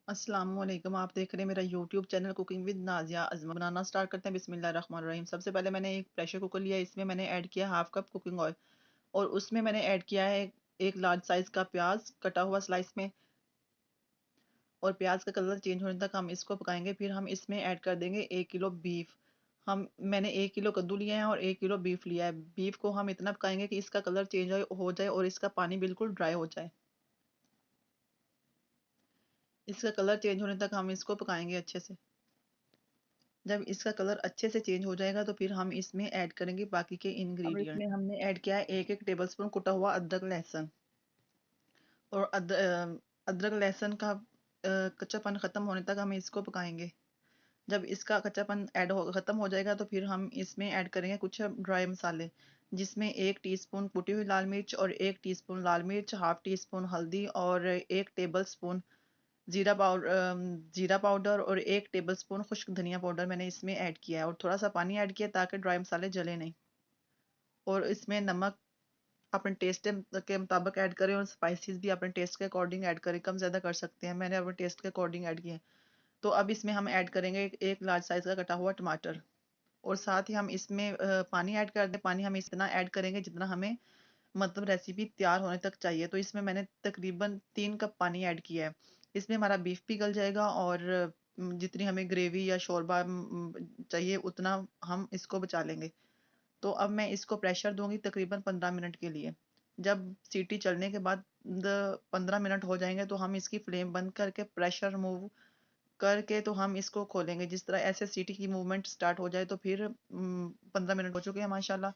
अस्सलामुअलैकुम। आप देख रहे हैं मेरा YouTube channel cooking with Nazia Azma. Banana start करते हैं। बिस्मिल्लाहिर्रहमानिर्रहीम। सबसे पहले मैंने एक प्रेशर कुकर लिया, इसमें मैंने ऐड किया हाफ कप कुकिंग ऑयल और उसमें मैंने ऐड किया है एक लार्ज साइज का प्याज कटा हुआ स्लाइस में। और प्याज का कलर चेंज होने तक हम इसको पकाएंगे। फिर हम इसमें ऐड कर देंगे 1 किलो बीफ। मैंने 1 किलो कद्दू लिया है और 1 किलो बीफ लिया है। बीफ को हम इतना पकाएंगे कि इसका कलर चेंज हो जाए और इसका पानी बिल्कुल ड्राई हो जाए। इसका कलर चेंज होने तक हम इसको पकाएंगे अच्छे से। जब इसका कलर अच्छे से चेंज हो जाएगा तो फिर हम इसमें ऐड करेंगे बाकी के अब इंग्रेडिएंट। इसमें हमने ऐड किया है 1-1 टेबलस्पून कुटा हुआ अदरक लहसुन। और अदरक लहसुन का कच्चापन खत्म होने तक हम इसको पकाएंगे। जब इसका कच्चापन खत्म हो जाएगा तो फिर हम इसमें ऐड करेंगे कुछ ड्राई मसाले, जिसमें 1 टीस्पून कुटी हुई लाल मिर्च और 1 टीस्पून लाल मिर्च, हाफ टी स्पून हल्दी और 1 टेबल स्पून जीरा पाउडर और 1 टेबलस्पून खुश्क धनिया पाउडर मैंने इसमें ऐड किया है। और थोड़ा सा पानी ऐड किया ताकि ड्राई मसाले जले नहीं। और इसमें नमक अपने टेस्ट के मुताबिक ऐड करें और स्पाइसेस भी अपने टेस्ट के अकॉर्डिंग ऐड करें, कम ज़्यादा कर सकते हैं। मैंने अपने टेस्ट के अकॉर्डिंग ऐड किए हैं। तो अब इसमें हम ऐड करेंगे एक लार्ज साइज़ का कटा हुआ टमाटर। और साथ ही हम इसमें पानी ऐड कर दें। पानी हम इतना ऐड करेंगे जितना हमें मतलब रेसिपी तैयार होने तक चाहिए। तो इसमें मैंने तकरीबन 3 कप पानी ऐड किया है। इसमें हमारा बीफ पिघल जाएगा और जितनी हमें ग्रेवी या शोरबा चाहिए उतना हम इसको बचा लेंगे। तो अब मैं इसको प्रेशर दूंगी तकरीबन 15 मिनट के लिए। जब सीटी चलने के बाद 15 मिनट हो जाएंगे तो हम इसकी फ्लेम बंद करके प्रेशर रिमूव करके तो हम इसको खोलेंगे। जिस तरह ऐसे सीटी की मूवमेंट स्टार्ट हो जाए तो फिर 15 मिनट हो चुके हैं माशाल्लाह।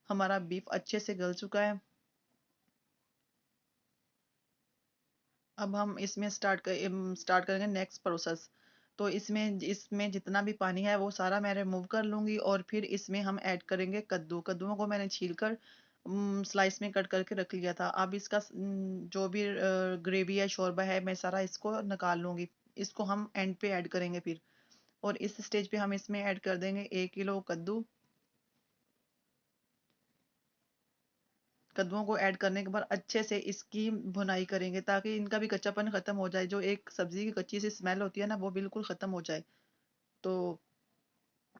हमारा बीफ अच्छे से गल चुका है। अब हम इसमें स्टार्ट करेंगे नेक्स्ट प्रोसेस। तो इसमें इसमें जितना भी पानी है वो सारा मैं रिमूव कर लूँगी और फिर इसमें हम ऐड करेंगे कद्दू। कद्दूओं को मैंने छीलकर स्लाइस में कट करके रख लिया था। अब इसका जो भी ग्रेवी है शोरबा है मैं सारा इसको निकाल लूँगी। इसको हम एंड पे ऐड करेंगे फिर। और इस स्टेज पे हम इसमें ऐड कर देंगे 1 किलो कद्दू। कद्दूओं को ऐड करने के बाद अच्छे से इसकी भुनाई करेंगे ताकि इनका भी कच्चापन खत्म हो जाए। जो एक सब्जी की कच्ची सी स्मेल होती है ना वो बिल्कुल खत्म हो जाए। तो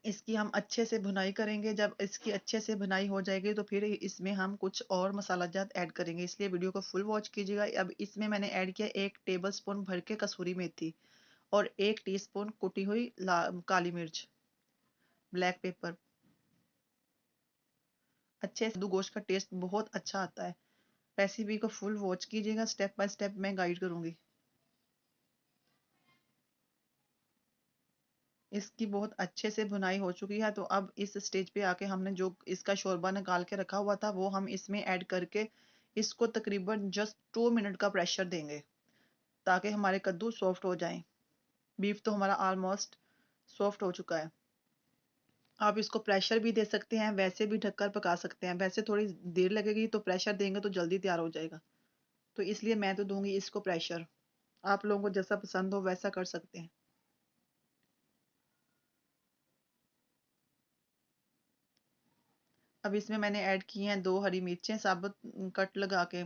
इसकी हम अच्छे से भुनाई करेंगे। जब इसकी अच्छे से भुनाई हो जाएगी तो फिर इसमें हम कुछ और मसाला जात ऐड करेंगे, इसलिए वीडियो को फुल वॉच कीजिएगा। अब इसमें मैंने ऐड किया 1 टेबल स्पून भर के कसूरी मेथी और 1 टीस्पून कुटी हुई काली मिर्च, ब्लैक पेपर। अच्छे से गोश्त का टेस्ट बहुत अच्छा आता है। रेसिपी को फुल वॉच कीजिएगा, स्टेप बाय स्टेप मैं गाइड करूंगी। इसकी बहुत अच्छे से भुनाई हो चुकी है। तो अब इस स्टेज पे आके हमने जो इसका शोरबा निकाल के रखा हुआ था वो हम इसमें ऐड करके इसको तकरीबन जस्ट 2 मिनट का प्रेशर देंगे ताकि हमारे कद्दू सॉफ्ट हो जाएं। बीफ तो हमारा ऑलमोस्ट सॉफ्ट हो चुका है। आप इसको प्रेशर भी दे सकते हैं, वैसे भी ढककर पका सकते हैं। वैसे थोड़ी देर लगेगी तो प्रेशर देंगे तो जल्दी तैयार हो जाएगा। तो इसलिए मैं तो दूंगी इसको प्रेशर। आप लोगों को जैसा पसंद हो वैसा कर सकते हैं। अब इसमें मैंने ऐड की हैं 2 हरी मिर्चें साबुत कट लगा के।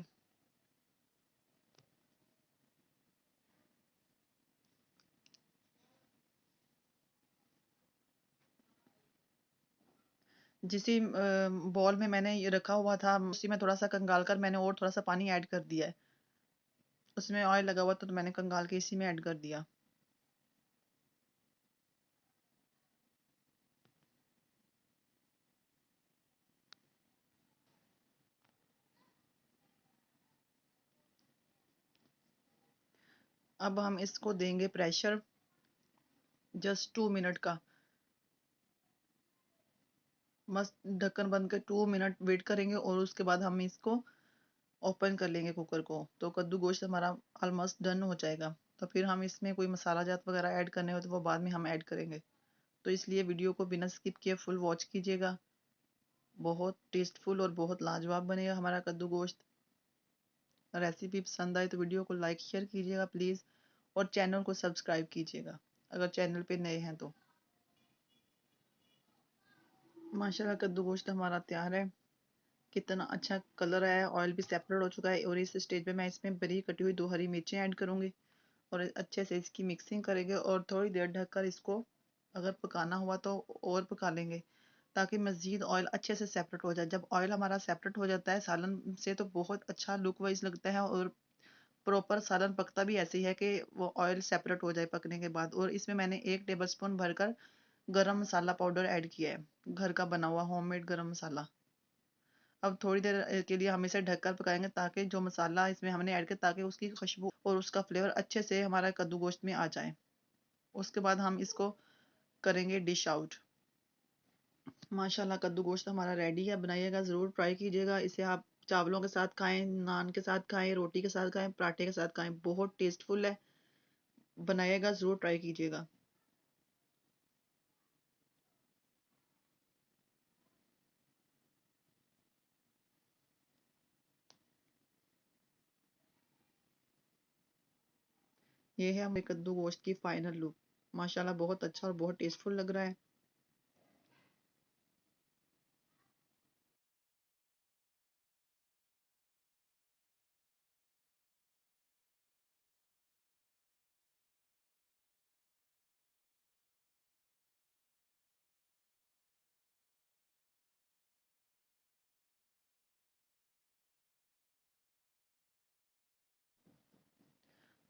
जिसी बॉल में मैंने ये रखा हुआ था उसी में थोड़ा सा कंगाल कर मैंने और थोड़ा सा पानी ऐड कर दिया है। उसमें ऑयल लगा हुआ था तो मैंने कंगाल के इसी में ऐड कर दिया। अब हम इसको देंगे प्रेशर जस्ट 2 मिनट का। मस्त ढक्कन बंद कर 2 मिनट वेट करेंगे और उसके बाद हम इसको ओपन कर लेंगे कुकर को। तो कद्दू गोश्त हमारा ऑलमोस्ट डन हो जाएगा। तो फिर हम इसमें कोई मसाला जात वगैरह ऐड करने हो तो वो बाद में हम ऐड करेंगे। तो इसलिए वीडियो को बिना स्किप किए फुल वॉच कीजिएगा। बहुत टेस्टफुल और बहुत लाजवाब बनेगा हमारा कद्दू गोश्त। रेसिपी पसंद आए तो वीडियो को लाइक शेयर कीजिएगा प्लीज़। और चैनल को सब्सक्राइब कीजिएगा अगर चैनल पे नए हैं तो। माशाल्लाह कद्दू गोश्त हमारा तैयार है। कितना अच्छा कलर आया है, ऑयल भी सेपरेट हो चुका है। और इस स्टेज पे मैं इसमें बरीक कटी हुई 2 हरी मिर्चें ऐड करूंगी और अच्छे से इसकी मिक्सिंग करेंगे और थोड़ी देर ढककर इसको अगर पकाना हुआ तो और पका लेंगे, ताकि मज़ीद ऑयल अच्छे से सेपरेट हो जाए। जब ऑयल हमारा सेपरेट हो जाता है सालन से तो बहुत अच्छा लुक वाइज़ लगता है, और प्रॉपर सालन पकता भी ऐसे ही है कि वो ऑयल सेपरेट हो जाए पकने के बाद। और इसमें मैंने 1 टेबलस्पून भरकर गरम मसाला पाउडर ऐड किया है, घर का बना हुआ होममेड गरम मसाला। अब थोड़ी देर के लिए हम इसे ढककर पकाएँगे, ताकि जो मसाला इसमें हमने ऐड किया ताकि उसकी खुशबू और उसका फ्लेवर अच्छे से हमारा कद्दू गोश्त में आ जाए। उसके बाद हम इसको करेंगे डिश आउट। माशाल्लाह कद्दू गोश्त हमारा रेडी है, बनाइएगा ज़रूर, ट्राई कीजिएगा। इसे आप चावलों के साथ खाएँ, नान के साथ खाएँ, रोटी के साथ खाएँ, पराठे के साथ खाएँ, बहुत टेस्टफुल है। बनाइएगा ज़रूर, ट्राई कीजिएगा। ये है हमें कद्दू गोश्त की फाइनल लुक। माशाल्लाह बहुत अच्छा और बहुत टेस्टफुल लग रहा है।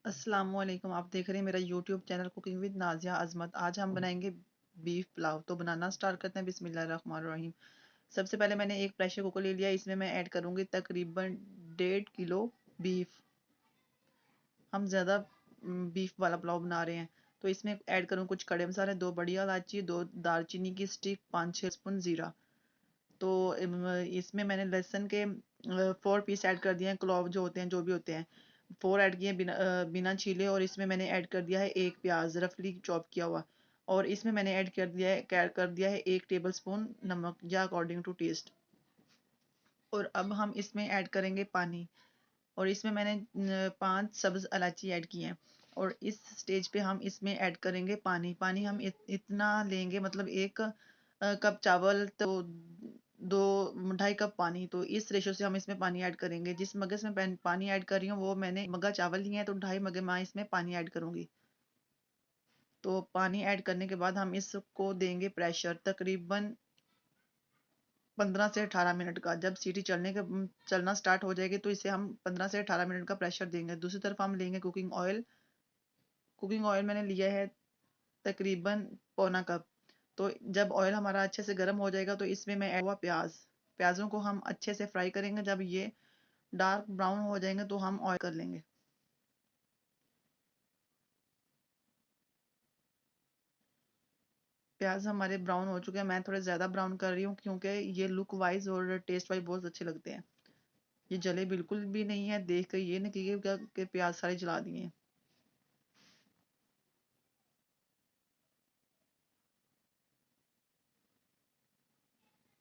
अस्सलामुअलैकुम, आप देख रहे हैं मेरा YouTube channel cooking with Nazia Azmat. आज हम बनाएंगे बीफ पुलाव। तो बनाना स्टार्ट करते हैं। बिस्मिल्लाहिर्रहमानिर्रहीम। सबसे पहले मैंने एक प्रेशर कुकर ले लिया, इसमें मैं ऐड करूंगी तकरीबन 1.5 किलो बीफ। हम ज़्यादा बीफ वाला पुलाव बना रहे हैं, तो इसमें ऐड करूँ कुछ खड़े मसाले, 2 बड़ी इलायची, 2 दालचीनी की स्टिक, 5-6 स्पून ज़ीरा। तो इसमें मैंने लहसुन के 4 पीस ऐड कर दिए हैं, क्लॉव जो होते हैं, जो भी होते हैं, 4 ऐड किए बिना छीले। और इसमें मैंने ऐड कर दिया है एक प्याज रफली चॉप किया हुआ। और इसमें मैंने ऐड कर दिया है 1 टेबल स्पून नमक, या अकॉर्डिंग टू टेस्ट। और अब हम इसमें ऐड करेंगे पानी। और इसमें मैंने 5 सब्ज़ इलायची ऐड की हैं। और इस स्टेज पे हम इसमें ऐड करेंगे पानी। पानी हम इतना लेंगे, मतलब 1 कप चावल तो 2 2.5 कप पानी, तो इस रेशो से हम इसमें पानी ऐड करेंगे। जिस मग्गे से मैं पानी ऐड कर रही हूँ वो मैंने मग्गा चावल लिए हैं, तो 2.5 मग्गे मैं इसमें पानी ऐड करूंगी। तो पानी ऐड करने के बाद हम इसको देंगे प्रेशर तकरीबन 15 से 18 मिनट का। जब सीटी चलना स्टार्ट हो जाएगी तो इसे हम 15 से 18 मिनट का प्रेशर देंगे। दूसरी तरफ हम लेंगे कुकिंग ऑयल। कुकिंग ऑयल मैंने लिया है तकरीबन पौना कप। तो जब ऑयल हमारा अच्छे से गर्म हो जाएगा तो इसमें मैं ऐड हुआ प्याज़ों को हम अच्छे से फ्राई करेंगे। जब ये डार्क ब्राउन हो जाएंगे तो हम ऑयल कर लेंगे। प्याज हमारे ब्राउन हो चुके हैं। मैं थोड़े ज़्यादा ब्राउन कर रही हूँ क्योंकि ये लुक वाइज और टेस्ट वाइज बहुत अच्छे लगते हैं। ये जले बिल्कुल भी नहीं है, देख कर ये नहीं कीजिएगा कि प्याज सारे जला दिए हैं।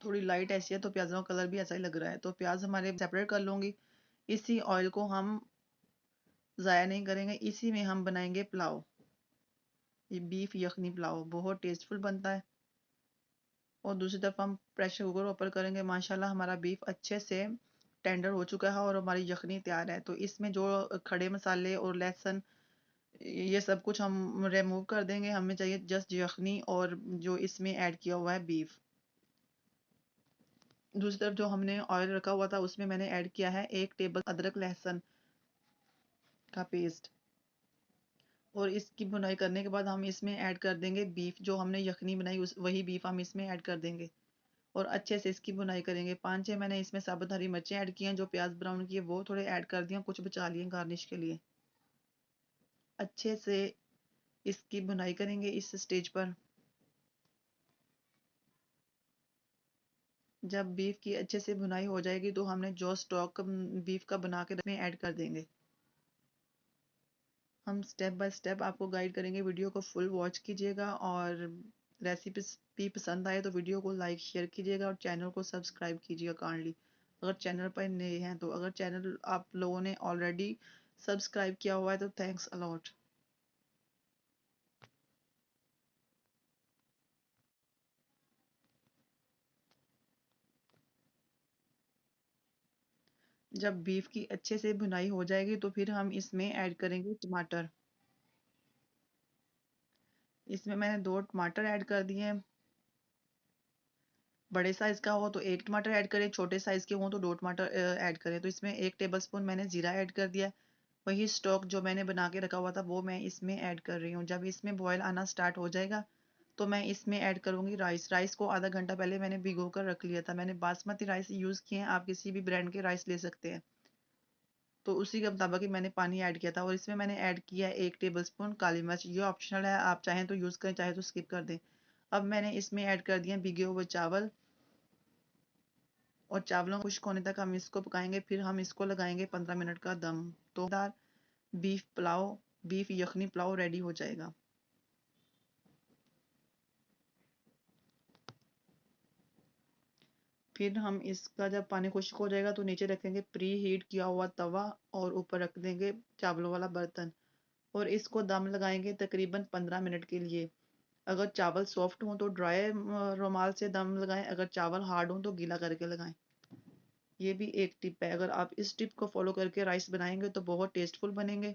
थोड़ी लाइट ऐसी है तो प्याज़ों का कलर भी ऐसा ही लग रहा है। तो प्याज हमारे सेपरेट कर लूँगी। इसी ऑयल को हम ज़ाया नहीं करेंगे, इसी में हम बनाएंगे पुलाव। ये बीफ यखनी पुलाव बहुत टेस्टफुल बनता है। और दूसरी तरफ हम प्रेशर कुकर ओपन करेंगे। माशाल्लाह हमारा बीफ अच्छे से टेंडर हो चुका है और हमारी यखनी तैयार है। तो इसमें जो खड़े मसाले और लहसुन ये सब कुछ हम रिमूव कर देंगे। हमें चाहिए जस्ट यखनी और जो इसमें ऐड किया हुआ है बीफ। दूसरी तरफ जो हमने ऑयल रखा हुआ था उसमें मैंने ऐड किया है 1 टेबल अदरक लहसुन का पेस्ट। और इसकी भुनाई करने के बाद हम इसमें ऐड कर देंगे बीफ। जो हमने यखनी बनाई उस वही बीफ हम इसमें ऐड कर देंगे और अच्छे से इसकी भुनाई करेंगे। 5-6 मैंने इसमें साबुत हरी मिर्चें ऐड की हैं। जो प्याज ब्राउन किए वो थोड़े ऐड कर दिए, कुछ बचा लिए गार्निश के लिए। अच्छे से इसकी भुनाई करेंगे इस स्टेज पर। जब बीफ की अच्छे से भुनाई हो जाएगी तो हमने जो स्टॉक बीफ का बना के रखने ऐड कर देंगे। हम स्टेप बाय स्टेप आपको गाइड करेंगे, वीडियो को फुल वॉच कीजिएगा। और रेसिपी भी पसंद आए तो वीडियो को लाइक शेयर कीजिएगा और चैनल को सब्सक्राइब कीजिएगा काइंडली, अगर चैनल पर नए हैं तो। अगर चैनल आप लोगों ने ऑलरेडी सब्सक्राइब किया हुआ है तो थैंक्स अलॉट। जब बीफ की अच्छे से भुनाई हो जाएगी तो फिर हम इसमें ऐड करेंगे टमाटर। इसमें मैंने 2 टमाटर ऐड कर दिए हैं। बड़े साइज़ का हो तो 1 टमाटर ऐड करें, छोटे साइज़ के हों तो 2 टमाटर ऐड करें। तो इसमें 1 टेबलस्पून मैंने ज़ीरा ऐड कर दिया है। वही स्टॉक जो मैंने बना के रखा हुआ था वो मैं इसमें ऐड कर रही हूँ। जब इसमें बॉयल आना स्टार्ट हो जाएगा तो मैं इसमें ऐड करूँगी राइस। राइस को आधा घंटा पहले मैंने भिगो कर रख लिया था। मैंने बासमती राइस यूज़ किए हैं, आप किसी भी ब्रांड के राइस ले सकते हैं। तो उसी के मुताबिक ही मैंने पानी ऐड किया था और इसमें मैंने ऐड किया है 1 टेबलस्पून काली मिर्च। ये ऑप्शनल है, आप चाहें तो यूज़ करें, चाहे तो स्किप कर दें। अब मैंने इसमें ऐड कर दिए भिगे हुए चावल और चावलों को खुश्क होने तक हम इसको पकाएंगे। फिर हम इसको लगाएंगे 15 मिनट का दम। तो दार बीफ यखनी पुलाव रेडी हो जाएगा। फिर हम इसका जब पानी खुश्क हो जाएगा तो नीचे रखेंगे प्री हीट किया हुआ तवा और ऊपर रख देंगे चावलों वाला बर्तन और इसको दम लगाएंगे तकरीबन 15 मिनट के लिए। अगर चावल सॉफ्ट हों तो ड्राई रुमाल से दम लगाएं, अगर चावल हार्ड हों तो गीला करके लगाएं। ये भी एक टिप है, अगर आप इस टिप को फॉलो करके राइस बनाएंगे तो बहुत टेस्टफुल बनेंगे।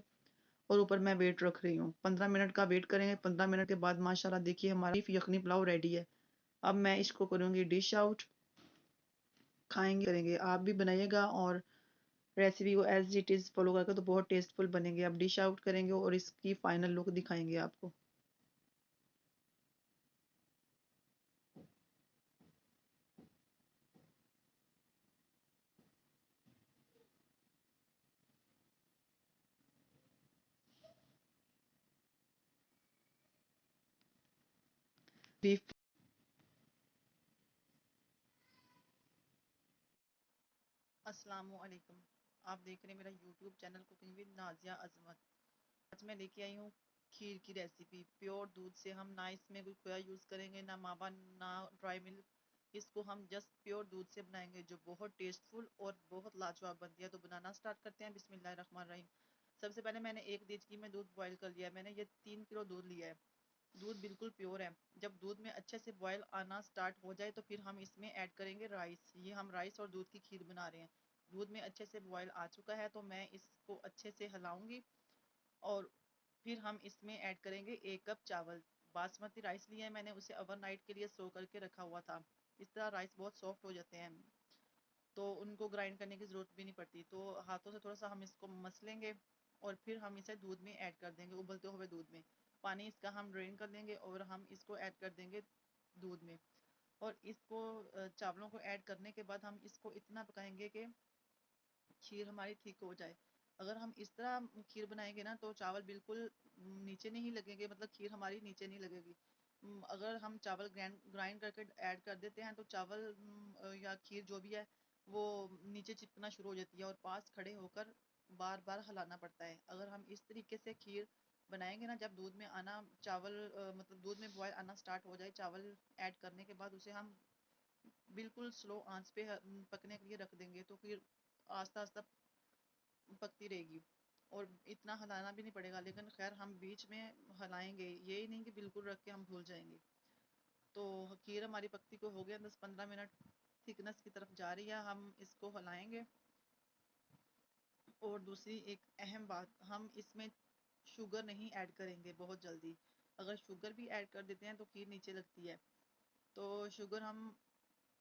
और ऊपर मैं वेट रख रही हूँ, 15 मिनट का वेट करेंगे। 15 मिनट के बाद माशाल्लाह देखिए हमारा बीफ यखनी पुलाव रेडी है। अब मैं इसको करूँगी डिश आउट, खाएंगे करेंगे। आप भी बनाइएगा और रेसिपी को एज इट इज़ फॉलो करके तो बहुत टेस्टफुल बनेंगे। अब डिश आउट करेंगे और इसकी फाइनल लुक दिखाएंगे आपको। बीफ। अस्सलामु अलैकुम, आप देख रहे हैं मेरा YouTube channel cooking with Nazia Azmat. आज मैं लेके आई हूँ खीर की रेसिपी। प्योर दूध से, हम ना इसमें कोई खोया यूज़ करेंगे, ना मावा, ना ड्राई मिल्क। इसको हम जस्ट प्योर दूध से बनाएंगे जो बहुत टेस्टफुल और बहुत लाजवाब बनती है। तो बनाना स्टार्ट करते हैं। बिस्मिल्लाहिर्रहमानिर्रहीम। सबसे पहले मैंने 1 देचकी में दूध बॉयल कर लिया है। मैंने ये 3 किलो दूध लिया है। दूध बिल्कुल प्योर है। जब दूध में अच्छे से बॉयल आना स्टार्ट हो जाए तो फिर हम इसमें ऐड करेंगे राइस। ये हम राइस और दूध की खीर बना रहे हैं। दूध में अच्छे से बॉयल आ चुका है तो मैं इसको अच्छे से हिलाऊंगी और फिर हम इसमें ऐड करेंगे 1 कप चावल। बासमती राइस लिया है मैंने, उसे ओवरनाइट के लिए सो करके रखा हुआ था। इस तरह राइस बहुत सॉफ्ट हो जाते हैं तो उनको ग्राइंड करने की ज़रूरत भी नहीं पड़ती। तो हाथों से थोड़ा सा हम इसको मस लेंगे और फिर हम इसे दूध में ऐड कर देंगे। उबलते हुए दूध में पानी इसका हम ड्रेन कर लेंगे और हम इसको ऐड कर देंगे दूध में। और इसको चावलों को ऐड करने के बाद हम इसको इतना पकाएंगे कि खीर हमारी थिक हो जाए। अगर हम इस तरह खीर बनाएंगे ना तो चावल बिल्कुल नीचे नहीं लगेंगे, मतलब खीर हमारी नीचे नहीं लगेगी। अगर हम चावल ग्राइंड ग्राइंड करके ऐड कर देते हैं तो चावल या खीर जो भी है वो नीचे चिपकना शुरू हो जाती है और पास खड़े होकर बार बार हिलाना पड़ता है। अगर हम इस तरीके से खीर बनाएंगे ना, जब दूध में आना चावल मतलब दूध में बॉयल आना स्टार्ट हो जाए, चावल ऐड करने के बाद उसे हम बिल्कुल स्लो आंच पे पकने के लिए रख देंगे तो फिर आस्ता आस्ता पकती रहेगी और इतना हिलाना भी नहीं पड़ेगा। लेकिन खैर हम बीच में हिलाएंगे, ये ही नहीं कि बिल्कुल रख के हम भूल जाएंगे। तो खीर हमारी पकती को हो गया 10-15 मिनट, थिकनेस की तरफ जा रही है, हम इसको हिलाएंगे। और दूसरी एक अहम बात, हम इसमें शुगर नहीं ऐड करेंगे बहुत जल्दी। अगर शुगर भी ऐड कर देते हैं तो खीर नीचे लगती है। तो शुगर हम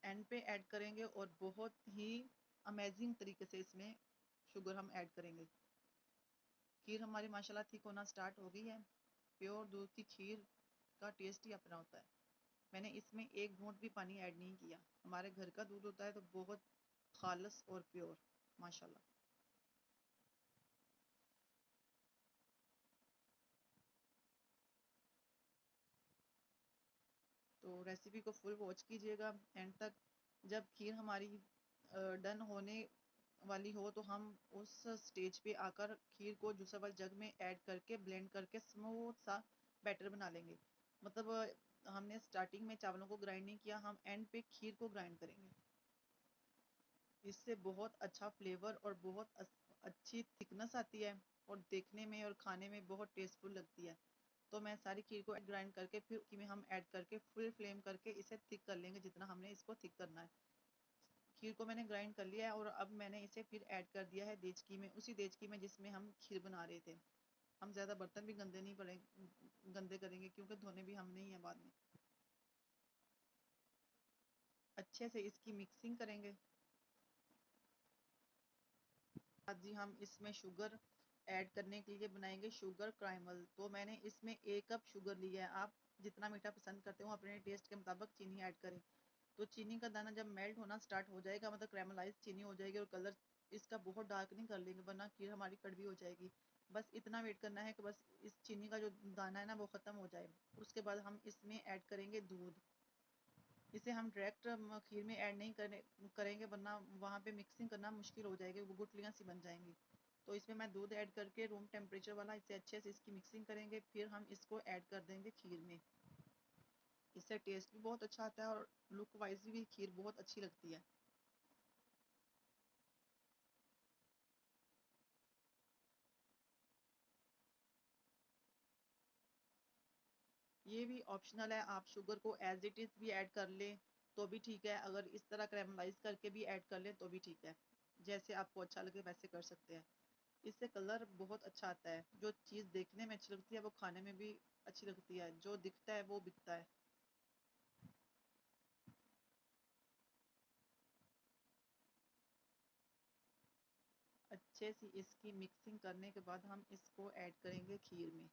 एंड पे ऐड करेंगे और बहुत ही अमेजिंग तरीके से इसमें शुगर हम ऐड करेंगे। खीर हमारी माशाल्लाह थिक होना स्टार्ट हो गई है। प्योर दूध की खीर का टेस्ट ही अपना होता है। मैंने इसमें एक घूंट भी पानी ऐड नहीं किया। हमारे घर का दूध होता है तो बहुत खालस और प्योर माशाल्लाह। तो रेसिपी को फुल वॉच कीजिएगा एंड तक। जब खीर हमारी डन होने वाली हो तो हम उस स्टेज पे आकर खीर को जूसेबल जग में ऐड करके ब्लेंड करके स्मूथ सा बैटर बना लेंगे। मतलब हमने स्टार्टिंग में चावलों को ग्राइंड नहीं किया, हम एंड पे खीर को ग्राइंड करेंगे। इससे बहुत अच्छा फ्लेवर और बहुत अच्छी थिकनेस आती है और देखने में और खाने में बहुत टेस्टफुल लगती है। तो मैं सारी खीर को ग्राइंड करके फिर उसी में हम ऐड करके फुल फ्लेम करके इसे थिक कर लेंगे जितना हमने इसको थिक करना है। खीर को मैंने ग्राइंड कर लिया है और अब मैंने इसे फिर ऐड कर दिया है देचकी में, उसी देचकी में जिसमें हम खीर बना रहे थे। हम ज़्यादा बर्तन भी गंदे नहीं गंदे करेंगे, क्योंकि धोने भी हमने ही है बाद में। अच्छे से इसकी मिक्सिंग करेंगे। आज जी हम इसमें शुगर ऐड करने के लिए बनाएंगे शुगर क्राइमल। तो मैंने इसमें 1 कप शुगर लिया है। आप जितना मीठा पसंद करते हो अपने टेस्ट के मुताबिक चीनी ऐड करें। तो चीनी का दाना जब मेल्ट होना स्टार्ट हो जाएगा, मतलब क्रेमलाइज चीनी हो जाएगी और कलर इसका बहुत डार्क नहीं कर लेंगे, वरना खीर हमारी कड़वी हो जाएगी। बस इतना वेट करना है कि बस इस चीनी का जो दाना है ना वो ख़त्म हो जाए। उसके बाद हम इसमें ऐड करेंगे दूध। इसे हम डायरेक्ट खीर में ऐड नहीं करेंगे, वरना वहाँ पे मिक्सिंग करना मुश्किल हो जाएगी, वो गुठलियाँ सी बन जाएंगी। तो इसमें मैं दूध ऐड करके रूम टेम्परेचर वाला इसे अच्छे से इसकी मिक्सिंग करेंगे, फिर हम इसको ऐड कर देंगे खीर में। इससे टेस्ट भी बहुत अच्छा आता है और लुक वाइज भी खीर बहुत अच्छी लगती है। ये भी ऑप्शनल है, आप शुगर को एज इट इज़ भी ऐड कर लें तो भी ठीक है, अगर इस तरह कैरेमलाइज करके भी ऐड कर लें तो भी ठीक है। जैसे आपको अच्छा लगे वैसे कर सकते हैं। इससे कलर बहुत अच्छा आता है। जो चीज़ देखने में अच्छी लगती है वो खाने में भी अच्छी लगती है, जो दिखता है वो बिकता है। अच्छे से इसकी मिक्सिंग करने के बाद हम इसको ऐड करेंगे खीर में।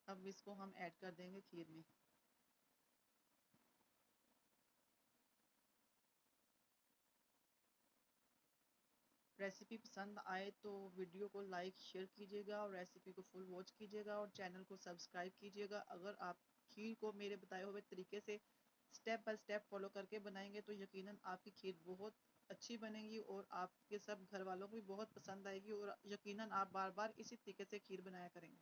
अब इसको हम ऐड कर देंगे खीर में। रेसिपी पसंद आए तो वीडियो को लाइक शेयर कीजिएगा और रेसिपी को फुल वॉच कीजिएगा और चैनल को सब्सक्राइब कीजिएगा। अगर आप खीर को मेरे बताए हुए तरीके से स्टेप बाय स्टेप फॉलो करके बनाएंगे तो यकीनन आपकी खीर बहुत अच्छी बनेगी और आपके सब घर वालों को भी बहुत पसंद आएगी और यकीनन आप बार बार इसी तरीके से खीर बनाया करेंगे।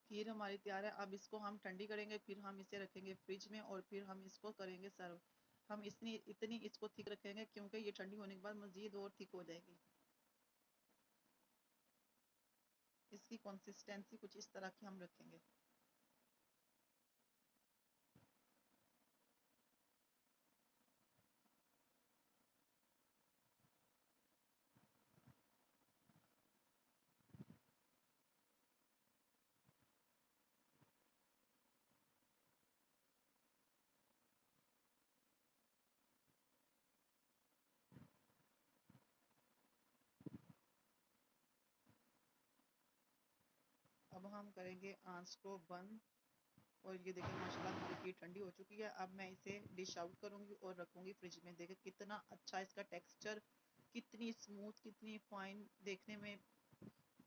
खीर हमारी तैयार है। अब इसको हम ठंडी करेंगे, फिर हम इसे रखेंगे फ्रिज में और फिर हम इसको करेंगे सर्व। हम इतनी इसको थिक रखेंगे क्योंकि ये ठंडी होने के बाद मज़ीद और थिक हो जाएगी। इसकी कंसिस्टेंसी कुछ इस तरह की हम रखेंगे। अब हम करेंगे आंच को बंद और ये देखिए माशाल्लाह हमारी खीर ठंडी हो चुकी है। अब मैं इसे डिश आउट करूँगी और रखूँगी फ्रिज में। देखिए कितना अच्छा इसका टेक्सचर, कितनी स्मूथ, कितनी फाइन देखने में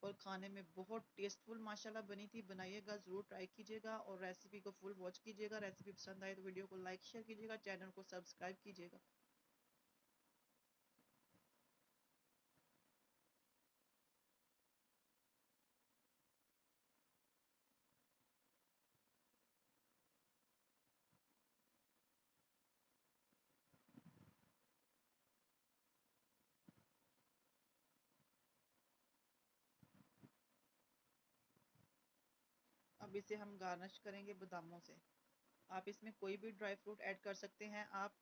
और खाने में बहुत टेस्टफुल माशाल्लाह बनी थी। बनाइएगा, ज़रूर ट्राई कीजिएगा और रेसिपी को फुल वॉच कीजिएगा। रेसिपी पसंद आए तो वीडियो को लाइक शेयर कीजिएगा, चैनल को सब्सक्राइब कीजिएगा। अब इसे हम गार्निश करेंगे बादामों से। आप इसमें कोई भी ड्राई फ्रूट ऐड कर सकते हैं। आप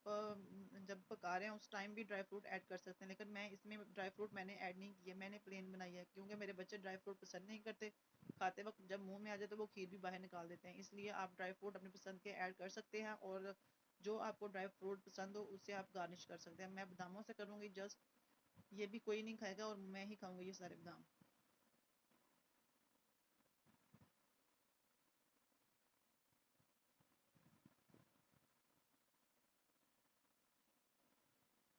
जब पका रहे हैं उस टाइम भी ड्राई फ्रूट ऐड कर सकते हैं, लेकिन मैं इसमें ड्राई फ्रूट मैंने ऐड नहीं किया, मैंने प्लेन बनाई है क्योंकि मेरे बच्चे ड्राई फ्रूट पसंद नहीं करते। खाते वक्त जब मुंह में आ जाए तो वो खीर भी बाहर निकाल देते हैं, इसलिए आप ड्राई फ्रूट अपनी पसंद के ऐड कर सकते हैं और जो आपको ड्राई फ्रूट पसंद हो उससे आप गार्निश कर सकते हैं। मैं बादामों से करूँगी जस्ट, ये भी कोई नहीं खाएगा और मैं ही खाऊंगी ये सारे बादाम।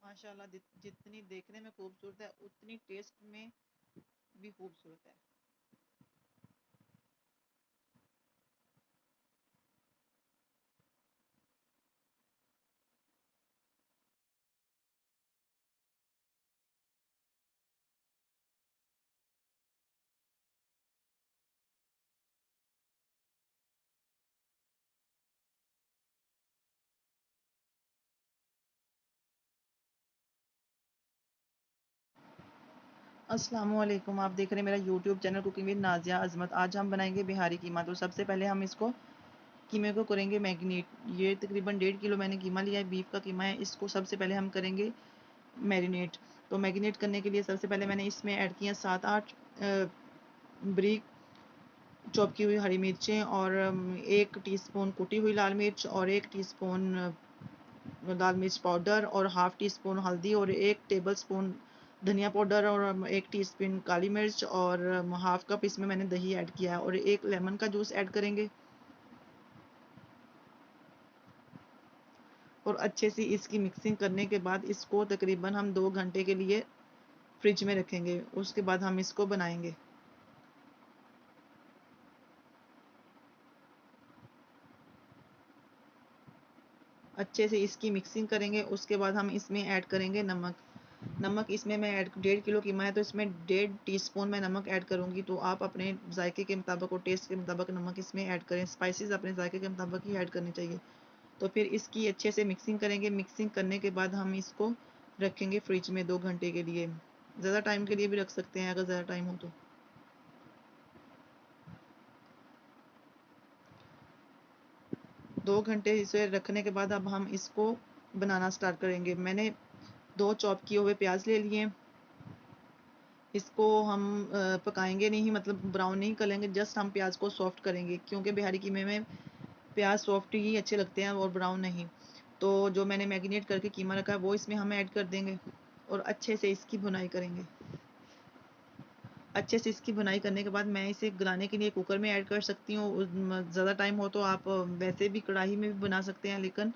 माशाल्लाह जितनी देखने में खूबसूरत है उतनी टेस्ट में भी खूबसूरत है। अस्सलाम वालेकुम, आप देख रहे हैं मेरा YouTube channel cooking with Nazia Azmat. आज हम बनाएंगे बिहारी कीमा। तो सबसे पहले हम इसको कीमे को करेंगे मैरिनेट। ये तकरीबन 1.5 किलो मैंने कीमा लिया है, बीफ का कीमा है। इसको सबसे पहले हम करेंगे मैरिनेट। तो मैरिनेट करने के लिए सबसे पहले मैंने इसमें ऐड किया 7-8 ब्रीक चॉप की हुई हरी मिर्चें और 1 टीस्पून कुटी हुई लाल मिर्च और 1 टीस्पून लाल मिर्च पाउडर और हाफ टी स्पून हल्दी और 1 टेबल स्पून धनिया पाउडर और 1 टीस्पून काली मिर्च और हाफ कप इसमें मैंने दही ऐड किया है और 1 लेमन का जूस ऐड करेंगे और अच्छे से इसकी मिक्सिंग करने के बाद इसको तकरीबन हम 2 घंटे के लिए फ्रिज में रखेंगे। उसके बाद हम इसको बनाएंगे। अच्छे से इसकी मिक्सिंग करेंगे। उसके बाद हम इसमें ऐड करेंगे नमक। नमक इसमें मैं ऐड 1.5 किलो कीमा है तो इसमें 1.5 टीस्पून मैं नमक ऐड करूंगी। तो आप अपने जायके के मुताबिक और टेस्ट के मुताबिक नमक इसमें ऐड करें। स्पाइसेस अपने जायके के मुताबिक ही ऐड करनी चाहिए। तो फिर इसकी अच्छे से मिक्सिंग करेंगे। मिक्सिंग करने के बाद हम इसको रखेंगे फ्रिज में 2 घंटे के लिए। ज़्यादा टाइम के लिए भी रख सकते हैं अगर ज़्यादा टाइम हो तो। 2 घंटे इसे रखने के बाद अब हम इसको बनाना स्टार्ट करेंगे। मैंने 2 चॉप किए हुए प्याज ले लिए। इसको हम पकाएंगे नहीं, मतलब ब्राउन नहीं करेंगे, जस्ट हम प्याज को सॉफ्ट करेंगे क्योंकि बिहारी कीमे में प्याज सॉफ्ट ही अच्छे लगते हैं और ब्राउन नहीं। तो जो मैंने मैरिनेट करके कीमा रखा है वो इसमें हम ऐड कर देंगे और अच्छे से इसकी भुनाई करेंगे। अच्छे से इसकी भुनाई करने के बाद मैं इसे गलाने के लिए कुकर में ऐड कर सकती हूँ। ज़्यादा टाइम हो तो आप वैसे भी कढ़ाई में भी बना सकते हैं, लेकिन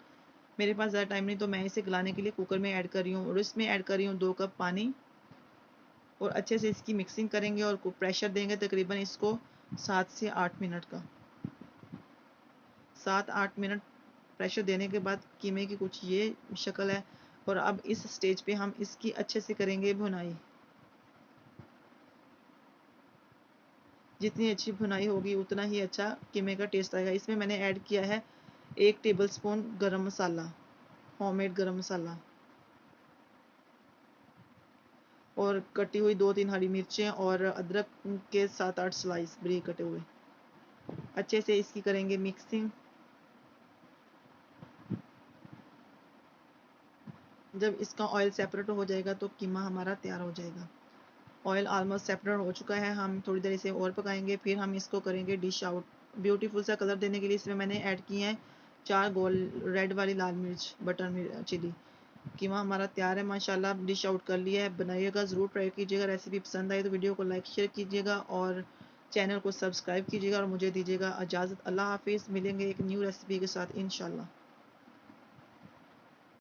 मेरे पास ज़्यादा टाइम नहीं तो मैं इसे गलाने के लिए कुकर में ऐड कर रही हूँ और इसमें ऐड कर रही हूँ 2 कप पानी और अच्छे से इसकी मिक्सिंग करेंगे और प्रेशर देंगे तकरीबन इसको 7 से 8 मिनट का। 7-8 मिनट प्रेशर देने के बाद कीमे की कुछ ये शक्ल है और अब इस स्टेज पे हम इसकी अच्छे से करेंगे भुनाई। जितनी अच्छी भुनाई होगी उतना ही अच्छा कीमे का टेस्ट आएगा। इसमें मैंने ऐड किया है 1 टेबलस्पून गरम मसाला, होममेड गरम मसाला और कटी हुई 2-3 हरी मिर्चें और अदरक के 7-8 स्लाइस बारीक कटे हुए। अच्छे से इसकी करेंगे मिक्सिंग। जब इसका ऑयल सेपरेट हो जाएगा तो कीमा हमारा तैयार हो जाएगा। ऑयल ऑलमोस्ट सेपरेट हो चुका है। हम थोड़ी देर इसे और पकाएंगे, फिर हम इसको करेंगे डिश आउट। ब्यूटीफुल सा कलर देने के लिए इसमें मैंने ऐड किए हैं 4 गोल रेड वाली लाल मिर्च बटर चिली। कीमा हमारा तैयार है माशाल्लाह। डिश आउट कर लिया है। बनाइएगा, ज़रूर ट्राई कीजिएगा। रेसिपी पसंद आई तो वीडियो को लाइक शेयर कीजिएगा और चैनल को सब्सक्राइब कीजिएगा और मुझे दीजिएगा इजाज़त। अल्लाह हाफिज़। मिलेंगे एक न्यू रेसिपी के साथ इंशाल्लाह।